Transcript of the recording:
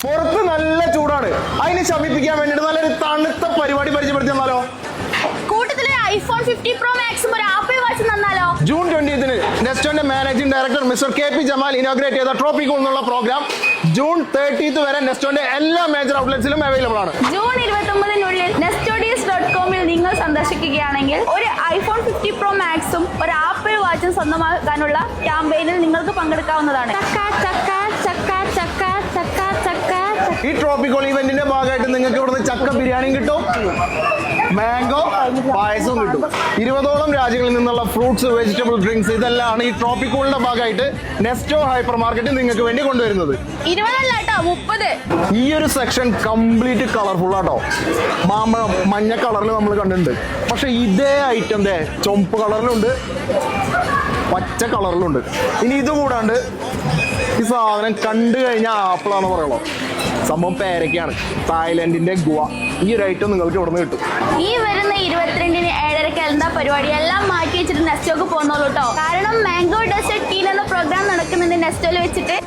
പുറത്ത് നല്ല ചൂടാണ്. അതിനെ ശമിപ്പിക്കാൻ വേണ്ടിട്ട് നല്ലൊരു തണുത്ത പരിപാടി പരിചയപ്പെടുത്തി തന്നാലോ? കൂട്ടത്തില് ഐഫോൺ 50 Pro Max ഒരു ആപ്പിൾ വാച്ച് തന്നാലോ? ജൂൺ 20 നെസ്റ്റോന്റെ managing director mister KP Jamal inaugurate ചെയ്ത ട്രോപ്പിക്കൽ എന്നുള്ള പ്രോഗ്രാം ജൂൺ 30 വരെ നെസ്റ്റോന്റെ എല്ലാ മേജർ ഔട്ട്ലെറ്റ്സിലും അവൈലബിൾ ആണ്. ജൂൺ 29 nestodies.com നിങ്ങൾ സന്ദർശിക്കുകയാണെങ്കിൽ ഒരു ഐഫോൺ 50 Pro Maxും ഒരു ആപ്പിൾ വാച്ചും സ്വന്തമാക്കാനുള്ള ക്യാമ്പയിനിൽ നിങ്ങൾക്ക് പങ്കെടുക്കാവുന്നതാണ്. ഈ ട്രോപ്പിക്കൽ ഇവന്റിന്റെ ഭാഗമായിട്ട് നിങ്ങൾക്ക് ഇവിടുന്ന് ചക്ക ബിരിയാണിയും കിട്ടും, മാംഗോ പായസവും കിട്ടും. 20ഓളം രാജ്യങ്ങളിൽ നിന്നുള്ള ഫ്രൂട്ട്സ്, വെജിറ്റബിൾ ഡ്രിങ്ക്സ് ഇതെല്ലാമാണ് ഈ ട്രോപ്പിക്കലിന്റെ ഭാഗമായിട്ട് നെസ്റ്റോ ഹൈപ്പർ മാർക്കറ്റ് നിങ്ങൾക്ക് വേണ്ടി കൊണ്ടുവരുന്നത്. 30. ഈ ഒരു സെക്ഷൻ കംപ്ലീറ്റ് കളർഫുൾ ആട്ടോ. മാമ്പഴം മഞ്ഞ കളറിൽ നമ്മൾ കണ്ടിട്ടുണ്ട്. പക്ഷെ ഇതേ ഐറ്റം ചുവപ്പ് കളറിലുണ്ട്, പച്ച കളറിലുണ്ട്. ഇനി ഇത് കൂടാണ്ട് ഈ സാധനം കണ്ടു കഴിഞ്ഞാൽ ആപ്പിളാന്ന് പറയുള്ളൂ. സംഭവം പേരയ്ക്കാണ്. തായ്ലൻഡിന്റെ ഗുവ. ഈ ഒരു ഐറ്റം നിങ്ങൾക്ക് ഇവിടെ നിന്ന് കിട്ടും. ഈ വരുന്ന 22 7:30 എന്താ പരിപാടി എല്ലാം മാറ്റി വെച്ചിട്ട് നെസ്റ്റോക്ക് പോകുന്നുള്ളൂ കേട്ടോ. കാരണം മാംഗോ ഡെസേർട്ട് ടീൻ എന്ന പ്രോഗ്രാം നടക്കുന്നുണ്ട് നെസ്റ്റോയിൽ വെച്ചിട്ട്.